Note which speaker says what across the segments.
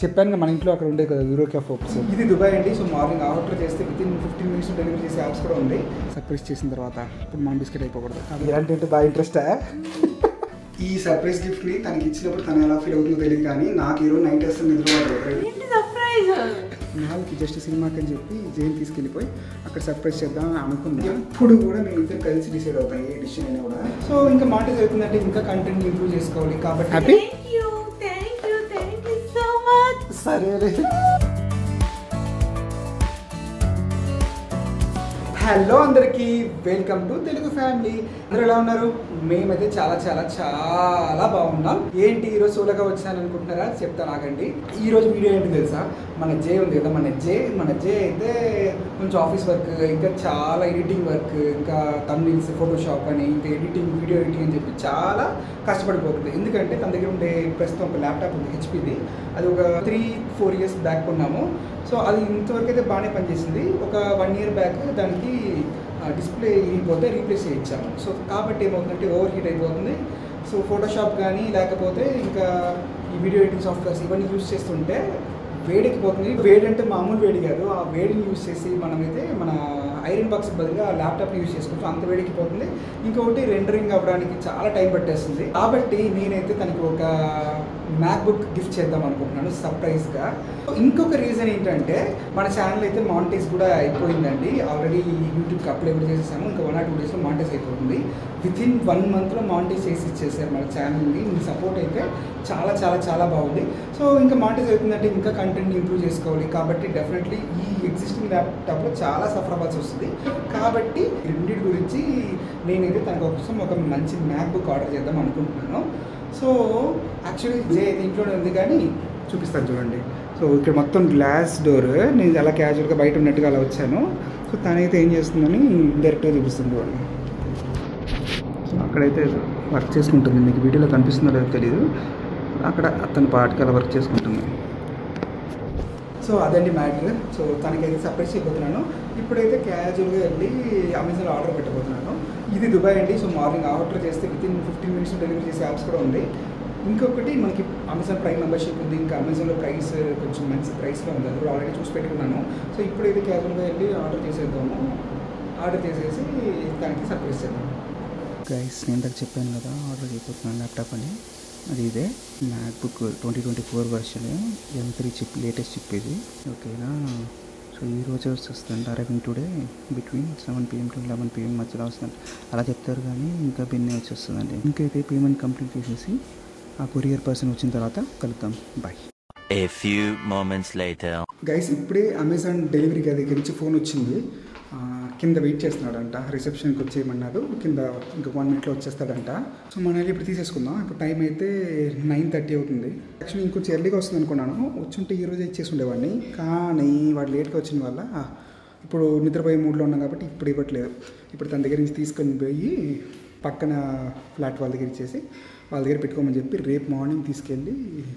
Speaker 1: చెప్పాను మన ఇంట్లో అక్కడ ఉండే కదా యూరో క్యాఫ్ ఆప్స్. ఇది దుబాయ్ అండి. సో మార్నింగ్ ఆర్డర్ చేస్తే వితిన్ 15 minutes డెలివరీ చేసే యాప్స్ కూడా ఉంది. సర్ప్రైజ్ చేసిన తర్వాత ఇప్పుడు మనం బిస్కెట్ అయిపోకూడదు. ఇలాంటి అంటే బాగా ఇంట్రెస్టా? ఈ సర్ప్రైజ్ గిఫ్ట్ని తనకి ఇచ్చినప్పుడు తను ఎలా ఫీల్ అవుతుందో తెలియదు, కానీ నాకు ఈరోజు నైట్ వేస్తే నాలుగు జస్ట్ సినిమాకి అని చెప్పి జైన్ తీసుకెళ్ళిపోయి అక్కడ సర్ప్రైజ్ చేద్దాం అనుకున్నాం. ఎప్పుడు కూడా మేము ఇద్దరు కలిసి డిసైడ్ అవుతాం ఏ డిసిషన్ అయినా కూడా. సో ఇంకా మాట జరుగుతుందంటే ఇంకా కంటెంట్ ఇంప్రూవ్ చేసుకోవాలి కాబట్టి హ్యాపీ. సరే హలో అందరికీ, వెల్కమ్ టు తెలుగు ఫ్యామిలీ. అందరూ ఎలా ఉన్నారు? మేమైతే చాలా చాలా చాలా బాగున్నాం. ఏంటి ఈరోజు సోలోగా వచ్చాను అనుకుంటున్నారా? చెప్తాను ఆగండి. ఈరోజు వీడియో ఏంటి తెలుసా? మన జే ఉంది కదా, మన జే అయితే కొంచెం ఆఫీస్ వర్క్, ఇంకా చాలా ఎడిటింగ్ వర్క్, ఇంకా తమిళ్ ఫోటోషాప్ అని, ఇంకా ఎడిటింగ్, వీడియో ఎడిటింగ్ అని చెప్పి చాలా కష్టపడిపోతుంది. ఎందుకంటే తన దగ్గర ఉండే ప్రస్తుతం ఒక ల్యాప్టాప్ ఉంది, హెచ్పిది. అది ఒక 3-4 years బ్యాక్ కొన్నాము. సో అది ఇంతవరకు అయితే బాగానే పనిచేసింది. ఒక 1 year బ్యాక్ దానికి డిస్ప్లే ఇరిగిపోతే రీప్లేస్ చేయించాము. సో కాబట్టి ఏమవుతుందంటే ఓవర్ హీట్ అయిపోతుంది. సో ఫోటోషాప్ కానీ లేకపోతే ఇంకా ఈ వీడియో ఎడిటింగ్ సాఫ్ట్వేర్స్ ఇవన్నీ యూజ్ చేస్తుంటే వేడెక్కిపోతుంది. వేడి అంటే మామూలు వేడి కాదు, ఆ వేడిని యూజ్ చేసి మనమైతే మన ఐరన్ బాక్స్ బదులుగా ల్యాప్టాప్ని యూజ్ చేసుకోవచ్చు. అంత వేడెక్కిపోతుంది. ఇంకొకటి రెండరింగ్ అవ్వడానికి చాలా టైం పట్టేస్తుంది. కాబట్టి నేనైతే తనకి ఒక మ్యాక్బుక్ గిఫ్ట్ చేద్దాం అనుకుంటున్నాను సర్ప్రైజ్గా. ఇంకొక రీజన్ ఏంటంటే మన ఛానల్ అయితే మానిటైజ్ కూడా అయిపోయిందండి. ఆల్రెడీ యూట్యూబ్కి అప్లై కూడా చేసేసాము. ఇంకా 1 or 2 daysలో మానిటైజ్ అయిపోతుంది. వితిన్ 1 monthలో మానిటైజ్ చేసి ఇచ్చేసారు మన ఛానల్ని. మీ సపోర్ట్ అయితే చాలా చాలా చాలా బాగుంది. సో ఇంకా మానిటైజ్ అవుతుందంటే ఇంకా కంటెంట్ని ఇంప్రూవ్ చేసుకోవాలి కాబట్టి డెఫినెట్లీ ఈ ఎగ్జిస్టింగ్ ల్యాప్టాప్లో చాలా సఫర్ అవ్వాల్సి వస్తుంది. కాబట్టి రెండింటి గురించి నేనైతే తన కోసం ఒక మంచి మ్యాక్బుక్ ఆర్డర్ చేద్దాం అనుకుంటున్నాను. సో యాక్చువల్లీ జే అయితే ఇంట్లోనే ఉంది, కానీ చూపిస్తాను చూడండి. సో ఇక్కడ మొత్తం గ్లాస్ డోర్, నేను అలా క్యాజువల్గా బయట ఉన్నట్టుగా అలా వచ్చాను. సో తనైతే ఏం చేస్తుందని డైరెక్ట్గా చూపిస్తుంది చూడండి. సో అక్కడైతే వర్క్ చేసుకుంటుంది. మీకు వీడియోలో కనిపిస్తుందో లేదో తెలియదు. అక్కడ తన పాటికి అలా వర్క్ చేసుకుంటుంది. సో అదండి మ్యాటర్. సో తనకైతే సర్ప్రైజ్ చేయబోతున్నాను. ఇప్పుడైతే క్యాజువల్గా వెళ్ళి అమెజాన్లో ఆర్డర్ పెట్టబోతున్నాను. ఇది దుబాయ్ అండి. సో మార్నింగ్ ఆర్డర్ చేస్తే వితిన్ 15 minutes డెలివరీ చేసే యాప్స్ కూడా ఉంది. ఇంకొకటి మనకి అమెజాన్ ప్రైమ్ మెంబర్షిప్ ఉంది. ఇంకా అమెజాన్లో ప్రైస్ కొంచెం మంచి ప్రైస్లో ఉంది. అది కూడా ఆల్రెడీ చూసి పెట్టుకున్నాను. సో ఇప్పుడైతే క్యాజువల్గా వెళ్ళి ఆర్డర్ చేసేద్దాము. ఆర్డర్ చేసేసి దానికి సర్ప్రైజ్ చేద్దాం. గైస్, నేను దగ్గర చెప్పాను కదా ఆర్డర్ చేయబోతున్నాను ల్యాప్టాప్ అని. అది ఇదే MacBook 2024 version M3 chip, latest chip ఇది. ఓకేనా? సో ఈ రోజు వస్తుంది, arriving today between 7 PM to 11 PM మధ్యలో వస్తుంది అలా చెప్తారు, కానీ ఇంకా బిన్నే వచ్చేస్తుందండి. ఇంకైతే పేమెంట్ కంప్లీట్ చేసేసి ఆ కొరియర్ పర్సన్ వచ్చిన తర్వాత కలుద్దాం. Bye.
Speaker 2: A few moments later.
Speaker 1: Guys, ఇప్పుడే అమెజాన్ డెలివరీ దగ్గర నుంచి ఫోన్ వచ్చింది. కింద వెయిట్ చేస్తున్నాడంట, రిసెప్షన్కి వచ్చేయమన్నారు. కింద ఇంకా 1 minute వచ్చేస్తాడంట. సో మనం ఇప్పుడు తీసేసుకుందాం. ఇప్పుడు టైం అయితే 9:30 అవుతుంది. యాక్చువల్లీ ఇంకొంచెం ఎర్లీగా వస్తుంది అనుకున్నాను. వచ్చుంటే ఈరోజు ఇచ్చేసి ఉండేవాడిని, కానీ వాడు లేట్గా వచ్చిన వల్ల ఇప్పుడు నిద్రపోయే మూడ్లో ఉన్నాం కాబట్టి ఇప్పుడు ఇవ్వట్లేదు. ఇప్పుడు తన దగ్గర నుంచి తీసుకొని పోయి పక్కన ఫ్లాట్ వాళ్ళ దగ్గర ఇచ్చేసి వాళ్ళ దగ్గర పెట్టుకోమని చెప్పి రేపు మార్నింగ్ తీసుకెళ్ళి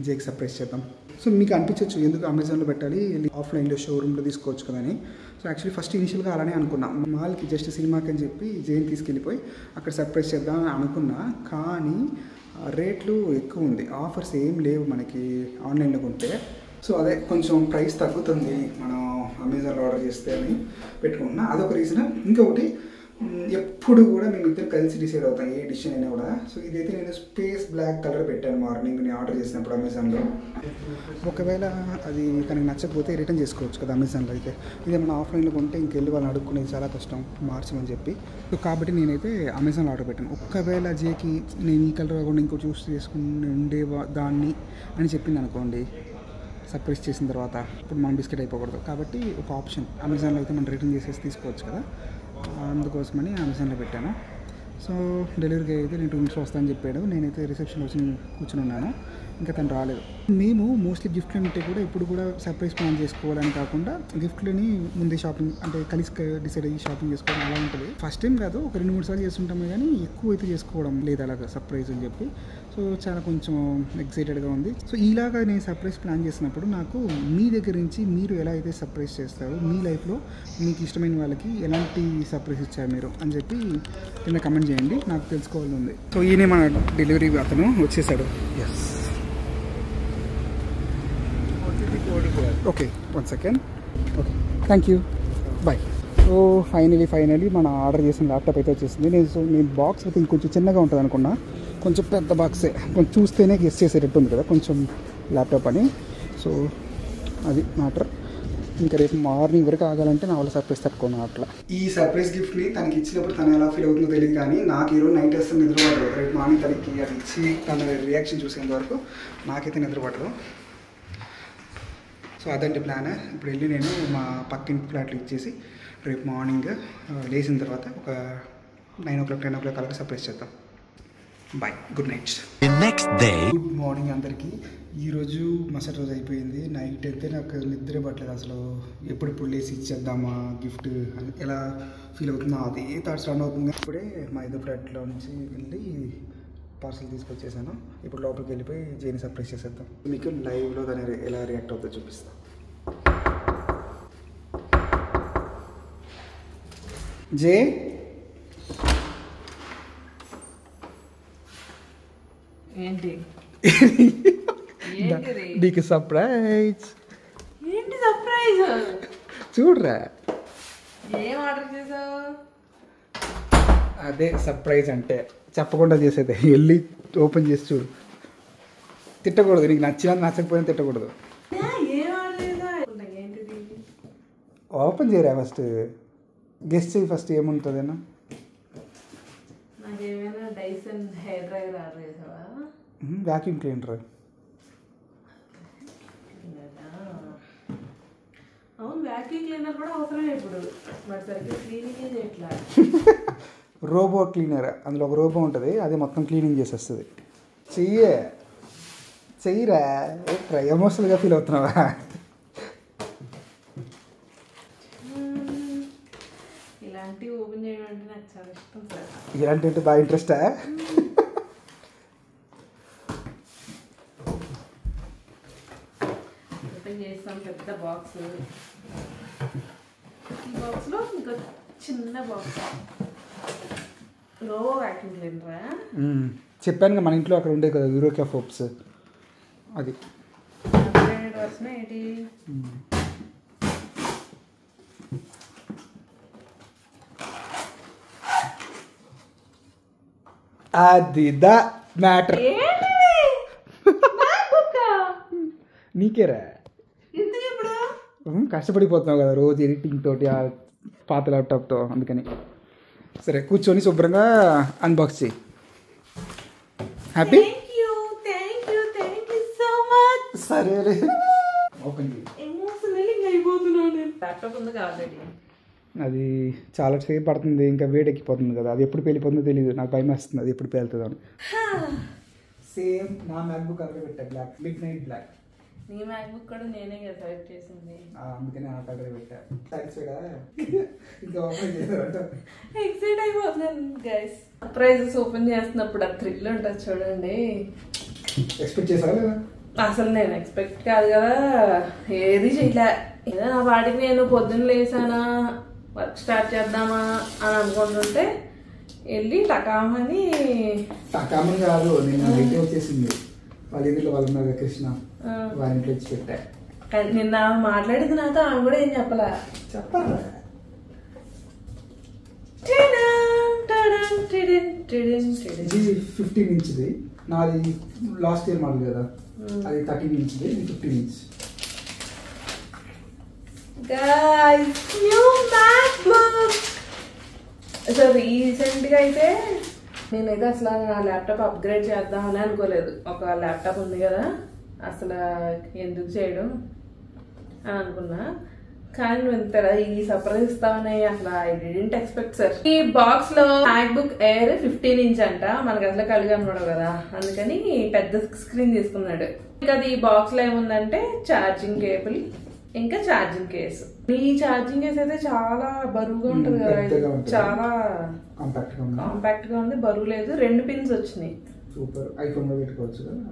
Speaker 1: జేకి సర్ప్రైజ్ చేద్దాం. సో మీకు అనిపించవచ్చు ఎందుకు అమెజాన్లో పెట్టాలి, ఆఫ్లైన్లో షోరూమ్లో తీసుకోవచ్చు కదా అని. సో యాక్చువల్లీ ఫస్ట్ ఇనిషియల్గా అలానే అనుకున్నా. మాల్కి జస్ట్ సినిమాకి అని చెప్పి జేని తీసుకెళ్ళిపోయి అక్కడ సర్ప్రైజ్ చేద్దాం అనుకున్నా, కానీ రేట్లు ఎక్కువ ఉంది. ఆఫర్స్ ఏం లేవు మనకి ఆన్లైన్లో కొంటే. సో అదే కొంచెం ప్రైస్ తగ్గుతుంది మనం అమెజాన్లో ఆర్డర్ చేస్తే అని పెట్టుకున్నా. అదొక రీజన్. ఇంకొకటి, ఎప్పుడు కూడా మేము ఇద్దరు కలిసి డిసైడ్ అవుతాం ఏ డిసిషన్ అయినా కూడా. సో ఇదైతే నేను స్పేస్ బ్లాక్ కలర్ పెట్టాను మార్నింగ్ నేను ఆర్డర్ చేసినప్పుడు అమెజాన్లో. ఒకవేళ అది తనకి నచ్చకపోతే రిటర్న్ చేసుకోవచ్చు కదా అమెజాన్లో అయితే. ఇదే మనం ఆఫ్లైన్లో కొంటే ఇంకెళ్ళి వాళ్ళని అడుక్కునేది చాలా కష్టం మార్చమని చెప్పి. సో కాబట్టి నేనైతే అమెజాన్లో ఆర్డర్ పెట్టాను. ఒక్కవేళ జేకి నేను ఈ కలర్ కాకుండా ఇంకో చూస్ చేసుకుని ఉండే దాన్ని అని చెప్పింది అనుకోండి, సర్ప్రైజ్ చేసిన తర్వాత ఇప్పుడు మనం బిస్కెట్ అయిపోకూడదు కాబట్టి ఒక ఆప్షన్ అమెజాన్లో అయితే మనం రిటర్న్ చేసేసి తీసుకోవచ్చు కదా, అందుకోసమని అమెజాన్లో పెట్టాను. సో డెలివరీకి అయితే నేను 2 minutes వస్తానని చెప్పాడు. నేనైతే రిసెప్షన్ వచ్చి కూర్చుని ఉన్నాను, ఇంకా తను రాలేదు. మేము మోస్ట్లీ గిఫ్ట్లు ఉంటే కూడా ఇప్పుడు కూడా సర్ప్రైజ్ ప్లాన్ చేసుకోవాలని కాకుండా గిఫ్ట్లని ముందే షాపింగ్ అంటే కలిసి డిసైడ్ అయ్యి షాపింగ్ చేసుకోవడం అలా ఉంటుంది. ఫస్ట్ టైం కాదు, ఒక 2-3 సార్లు చేస్తుంటాము, కానీ ఎక్కువ అయితే చేసుకోవడం లేదు అలాగా సర్ప్రైజ్ అని చెప్పి. సో చాలా కొంచెం ఎక్సైటెడ్గా ఉంది. సో ఇలాగా నేను సర్ప్రైజ్ ప్లాన్ చేసినప్పుడు నాకు మీ దగ్గర నుంచి మీరు ఎలా అయితే సర్ప్రైజ్ చేస్తారో, మీ లైఫ్లో మీకు ఇష్టమైన వాళ్ళకి ఎలాంటి సర్ప్రైజ్ ఇచ్చారు మీరు అని చెప్పి కింద కమెంట్ చేయండి, నాకు తెలుసుకోవాలని ఉంది. సో ఈయనే మన డెలివరీ అతను వచ్చేసాడు. Yes, okay 1 second. Okay thank you bye. So finally మన ఆర్డర్ చేసిన ల్యాప్టాప్ అయితే వచ్చేసింది. నేను బాక్స్ అయితే ఇంకొంచెం చిన్నగా ఉంటుంది అనుకున్నా, కొంచెం పెద్ద బాక్సే, కొంచెం చూస్తేనే గెస్ చేసేటట్టు ఉంది కదా కొంచెం ల్యాప్టాప్ అని. సో అది మ్యాటర్. ఇంకా రేపు మార్నింగ్ వరకు ఆగాలంటే నా వాళ్ళ సర్ప్రైజ్ తట్టుకోను అట్లా. ఈ సర్ప్రైజ్ గిఫ్ట్ని తనకి ఇచ్చినప్పుడు తను ఎలా ఫీల్ అవుతుందో తెలియదు, కానీ నాకు ఈరోజు నైట్ వేస్తే నిద్రపడదు. రేపు మార్నింగ్ తనకి అది ఇచ్చి తన రియాక్షన్ చూసేంత వరకు నాకైతే నిద్రపడదు. సో అదంటే ప్లాన్. ఇప్పుడు వెళ్ళి నేను మా పక్కింటి ఫ్లాట్లు ఇచ్చేసి రేపు మార్నింగ్ లేచిన తర్వాత ఒక 9 o'clock 10 o'clock అలాగే సర్ప్రైజ్ చేద్దాం. Bye, good night.
Speaker 2: Next day.
Speaker 1: Good morning అందరికీ. ఈరోజు మరుసటి రోజు అయిపోయింది. నైట్ అయితే నాకు నిద్ర పట్టలేదు అసలు. ఎప్పుడు లేసి ఇచ్చేద్దామా గిఫ్ట్ అని ఎలా ఫీల్ అవుతుందో అదే థాట్స్ రన్ అవుతుంది. ఇప్పుడే మా ఇద్దరు ఫ్లాట్లో నుంచి వెళ్ళి పార్సల్ తీసుకొచ్చేసాను. ఇప్పుడు లోపలికి వెళ్ళిపోయి జేని సర్ప్రైజ్ చేసేద్దాం. మీకు లైవ్లో దాని ఎలా రియాక్ట్ అవుతుందో చూపిస్తాను. జే
Speaker 3: ఏంటి
Speaker 1: నీకు సర్ప్రైజ్.
Speaker 3: ఏంటి సర్ప్రైజ్?
Speaker 1: చూడరా
Speaker 3: ఏం ఆర్డర్ చేసావు?
Speaker 1: అదే సర్ప్రైజ్ అంటే, చెప్పకుండా చేసేదే. వెళ్ళి ఓపెన్ చేసి చూడు. తిట్టకూడదు, నీకు నచ్చకపోయినా తిట్టకూడదు.
Speaker 3: ఏం ఆర్డర్ చేసావు? ఏంటిది?
Speaker 1: ఓపెన్ చేయరా ఫస్ట్, గెస్ట్ చేయి ఫస్ట్ ఏముంటుందేనా.
Speaker 3: నాకేమైనా డైసన్ హెయిర్ డ్రైయర్ ఆర్డర్ చేసావా?
Speaker 1: Vacuum cleaner.
Speaker 3: అవును, వ్యాక్యూమ్ క్లీనర్ కూడా అవసరమే ఇప్పుడు. మరి సరిగ్గా క్లీనింగే చేయట్లా.
Speaker 1: రోబో క్లీనర్, అందులో ఒక రోబో ఉంటుంది, అది మొత్తం క్లీనింగ్ చేసేస్తుంది. చెయ్యరా, ఎమోషనల్గా ఫీల్ అవుతున్నావా?
Speaker 3: ఇలాంటివి ఓపెన్ చేయడం అంటే నాకు చాలా ఇష్టం సార్.
Speaker 1: ఇలాంటి అంటే బాగా ఇంట్రెస్టా?
Speaker 3: ఓపెన్ చేస్తాం పెద్ద బాక్స్. ఈ బాక్స్లో ఇంకా చిన్న బాక్స్ రోబో వ్యాక్యూమ్ క్లీనరా?
Speaker 1: చెప్పాను మన ఇంట్లో అక్కడ ఉండే కదా యూరోకా ఫోప్స్, అది
Speaker 3: వర్షన్ ఏంటి?
Speaker 1: అది ద మ్యాటర్. నీకేరా,
Speaker 3: ఎందుకు ఇప్పుడు
Speaker 1: కష్టపడిపోతున్నావు కదా రోజు ఎడిటింగ్ తోటి ఆ పాత ల్యాప్టాప్తో, అందుకని. సరే కూర్చొని శుభ్రంగా అన్బాక్స్ చేయి. హ్యాపీ? సరే ఓపెన్ చేయి.
Speaker 3: ఎమోషనల్ అయిపోతున్నాను నేను. ల్యాప్టాప్ ఉంది ఆల్రెడీ.
Speaker 1: అది చాలా సేపు పడుతుంది, ఇంకా వేడెక్కిపోతుంది కదా. అది ఎప్పుడు పేలిపోతుందో తెలియదు, నాకు భయం వేస్తుంది అది ఎప్పుడు పేలుతుందో అని. సేమ్ నా మ్యాక్బుక్ అలాగే పెట్టా, బ్లాక్, మిడ్ నైట్ బ్లాక్.
Speaker 3: నీ మ్యాక్బుక్ కూడా నేనే కదా సెలెక్ట్ చేసింది,
Speaker 1: అందుకని ఆ కలర్ పెట్టా. సాటిస్ఫైడా? ఇంకా ఓపెన్ చేశారు.
Speaker 3: ఎక్సైట్ అయిపోతున్నాను గైస్. సర్ప్రైజెస్ ఓపెన్ చేస్తున్నప్పుడు ఆ థ్రిల్ ఉంటుంది చూడండి.
Speaker 1: ఎక్స్పెక్ట్ చేసావా లేదా?
Speaker 3: అసలు నేను ఎక్స్పెక్ట్ కాదు కదా, ఏది చేయలే. ఏదో నా వాడికి నేను పొద్దున్న లేసానా, వర్క్ స్టార్ట్ చేద్దామా అని అనుకుంటుంటే వెళ్ళి టకామని
Speaker 1: కాదు, నేను అయితే వచ్చేసింది. వాళ్ళ ఇంట్లో వాళ్ళు ఉన్నారు కృష్ణ, వాళ్ళ ఇంట్లో వచ్చి పెట్టా.
Speaker 3: నిన్న మాట్లాడింది నాతో, ఆమె కూడా ఏం చెప్పలా.
Speaker 1: చెప్పాలా? 15 ఇంచ్ది నాది, లాస్ట్ ఇయర్ మోడల్ కదా, అది 13 ఇంచ్ది, 15 inch.
Speaker 3: Guys, new MacBook. So రీసెంట్గా అయితే నేనైతే అసలు నా ల్యాప్టాప్ అప్గ్రేడ్ చేద్దామని అనుకోలేదు. ఒక ల్యాప్టాప్ ఉంది కదా, అసలు ఎందుకు చేయడం అని అనుకున్నా. కానీ నువ్వు ఇంత ఈ సర్ప్రైజ్ ఇస్తామని అసలు ఐ డిడ్ంట్ ఎక్స్పెక్ట్ సార్. ఈ బాక్స్ లో మ్యాక్బుక్ ఎయిర్ 15 ఇంచ్ అంట, మనకు అసలు కలిగి అనుకోవడం కదా, అందుకని పెద్ద స్క్రీన్ తీసుకున్నాడు. ఇంకా అది ఈ బాక్స్ లో ఏముందంటే ఛార్జింగ్ కేబుల్, ఇంకా ఛార్జింగ్ కేసు. ఈ ఛార్జింగ్ కేసు అయితే చాలా బరువుగా ఉంటుంది కదా, చాలా కాంపాక్ట్ గా ఉంది, బరువు లేదు. 2 పిన్స్ వచ్చినాయి.
Speaker 1: సూపర్, ఐఫోన్ లో పెట్టుకోవచ్చు కదా.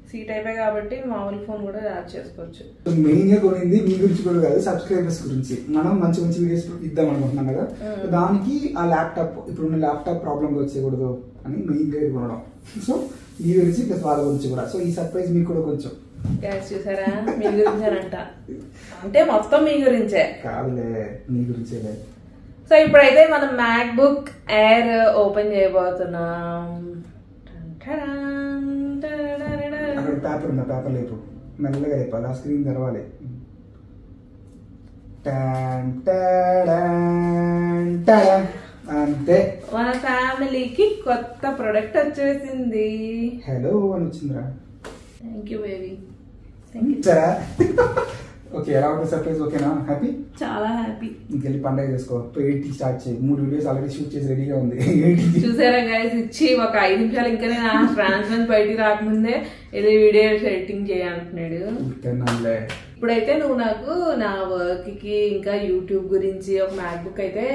Speaker 3: సి టైప్ కాబట్టి మామూలు ఫోన్ కూడా యాడ్ చేసుకోవచ్చు.
Speaker 1: మెయిన్ గా కొనింది మీ గురించి కూడా కాదు, సబ్స్క్రైబర్స్ గురించి. మనం మంచి వీడియోస్ ఇద్దాం అనుకుంటున్నాం కదా, దానికి ఆ ల్యాప్టాప్, ఇప్పుడున్న ల్యాప్టాప్ ప్రాబ్లమ్ వచ్చేయకూడదు అని మెయిన్ గా కొనడం. సో ఈ గురించి ప్లస్ వాళ్ళ గురించి కూడా. సో ఈ సర్ప్రైజ్ మీకు కూడా కొంచెం
Speaker 3: గ్యాస్ చూసారా మీ గురించేనంట అంటే మొత్తం మీ గురించే
Speaker 1: కాదులే నీ గురించేలే.
Speaker 3: సో ఇప్పుడైతే మనం మ్యాక్ బుక్ ఎయిర్ ఓపెన్ చేయబోతున్నాం.
Speaker 1: అక్కడ పేపర్ ఉందా? పేపర్ లేపు, మెల్లగా లేపాలి, ఆ స్క్రీన్ తెరవాలి. అంతే,
Speaker 3: మన ఫ్యామిలీకి కొత్త ప్రొడక్ట్ వచ్చేసింది.
Speaker 1: హలో అని వచ్చిందిరా.
Speaker 3: Thank you baby.
Speaker 1: సరే ఓకే, ఎలా ఉంటుంది సర్ప్రైజ్? ఓకేనా? హ్యాపీ?
Speaker 3: చాలా హ్యాపీ.
Speaker 1: ఇంకెళ్ళి పండగ చేసుకో. 8కి స్టార్ట్ చేయి. 3 వీడియోస్ ఆల్రెడీ షూట్ చేసి రెడీగా ఉంది.
Speaker 3: చూసారా గైస్, ఇచ్చి ఒక 5 నిమిషాలు ఇంకా నేను ట్రాన్స్మెంట్ బయటికి రాకముందే ఏదో వీడియో ఎడిటింగ్ చేయాలంటున్నాడు. ఇప్పుడైతే నువ్వు నాకు నా వర్క్ కి ఇంకా యూట్యూబ్ గురించి ఒక మ్యాక్ బుక్ అయితే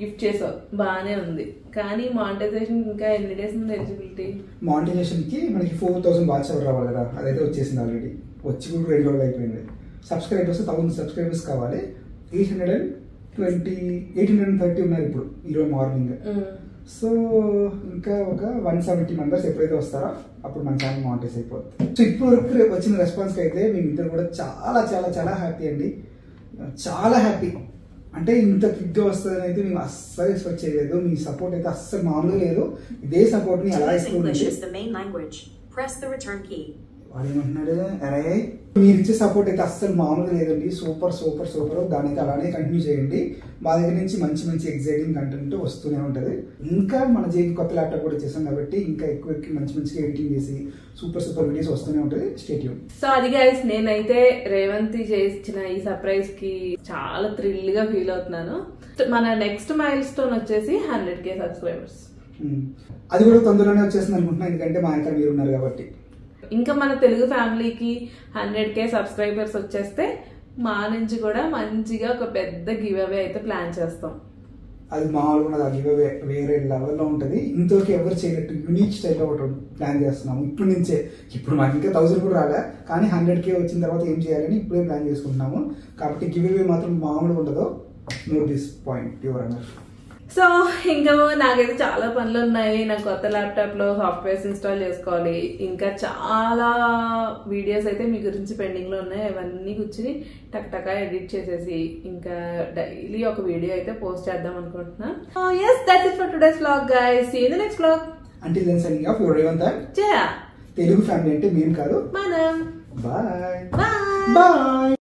Speaker 3: గిఫ్ట్ చేసావు, బాగానే ఉంది. కానీ మానిటైజేషన్ ఇంకా ఎన్ని డేస్ ఉంది ఎలిజిబిలిటీ?
Speaker 1: మానిటైజేషన్ కి మనకి 4000 వాచ్ అవర్ రావాలి కదా, అదైతే వచ్చేసింది ఆల్రెడీ. వచ్చి కూడా 2 రోజులు అయిపోయింది. సబ్స్క్రైబర్స్ 1000 సబ్స్క్రైబర్స్ కావాలి. 830 ఉన్నారు ఇప్పుడు ఈరోజు మార్నింగ్. సో ఇంకా ఒక 170 మెంబర్స్ ఎప్పుడైతే వస్తారో అప్పుడు మన ఛానల్ మానిటైజ్ అయిపోతుంది. సో ఇప్పుడు వరకు వచ్చిన రెస్పాన్స్ అయితే మేమిద్దరు కూడా చాలా చాలా చాలా హ్యాపీ అండి, చాలా హ్యాపీ. అంటే ఇంత క్విక్గా వస్తుందని అయితే మేము అస్సలు ఎక్స్పెక్ట్ చేయలేదు. మీ సపోర్ట్ అయితే అస్సలు మామూలుగా లేదు. ఇదే సపోర్ట్ ని అలా వాడు ఏమంటున్నాడు, అరే మీరు ఇచ్చే సపోర్ట్ అయితే అస్సలు మామూలుగా లేదండి, సూపర్ సూపర్ సూపర్. దాని అయితే అలానే కంటిన్యూ చేయండి. మా దగ్గర నుంచి మంచి మంచి ఎగ్జైటింగ్ కంటెంట్ వస్తూనే ఉంటుంది. ఇంకా మన జేకి కొత్త ల్యాప్టాప్ కూడా చేసాం కాబట్టి ఇంకా ఎక్కువ మంచి మంచిగా ఎడిటింగ్ చేసి సూపర్ సూపర్ వీడియోస్ వస్తూనే ఉంటుంది. Stay tune.
Speaker 3: సో అది గైస్, నేనైతే రేవంత్ చేసిన ఈ సర్ప్రైజ్ కి చాలా థ్రిల్ గా ఫీల్ అవుతున్నాను. మన నెక్స్ట్ మైల్ స్టోన్ వచ్చేసి 100K సబ్స్క్రైబర్స్.
Speaker 1: అది కూడా తొందరలోనే వచ్చేసింది అనుకుంటున్నాను, ఎందుకంటే మా ఇక్కడ మీరు ఉన్నారు కాబట్టి.
Speaker 3: ఇంకా మన తెలుగు ఫ్యామిలీకి 100K సబ్స్క్రైబర్స్ వచ్చేస్తే మా నుంచి కూడా మంచిగా ఒక పెద్ద గివ్ అవే అయితే ప్లాన్ చేస్తాం.
Speaker 1: అది మామూలుగా ఉన్నది, ఆ గివ్ అవే వేరే లెవెల్లో ఉంటుంది. ఇంతవరకు ఎవరు చేయనట్టు యూనిక్ స్టైల్లో ఒకటి ప్లాన్ చేస్తున్నాము ఇప్పటి నుంచే. ఇప్పుడు మాకు ఇంకా 1000 కూడా రాలే, కానీ 100K వచ్చిన తర్వాత ఏం చేయాలని ఇప్పుడే ప్లాన్ చేసుకుంటున్నాము. కాబట్టి గివ్ అవే మాత్రం మామూలుగా ఉండదు. Note this point your honour.
Speaker 3: So ఇంకా నాకైతే చాలా పనులు ఉన్నాయి. నా కొత్త ల్యాప్టాప్ లో సాఫ్ట్వేర్స్ ఇన్స్టాల్ చేసుకోవాలి. ఇంకా చాలా వీడియోస్ అయితే మీ గురించి పెండింగ్ లో ఉన్నాయి. అవన్నీ కూర్చుని టక్ టకా ఎడిట్ చేసేసి ఇంకా డైలీ ఒక వీడియో అయితే పోస్ట్ చేద్దాం అనుకుంటున్నా. yes, that's it for today's vlog guys. See you in the next vlog.
Speaker 1: Until then, signing off. Your Revanth and
Speaker 3: Jaya.
Speaker 1: Telugu family ante మేము కాదు,
Speaker 3: మనం.
Speaker 1: bye
Speaker 3: Bye.
Speaker 1: bye.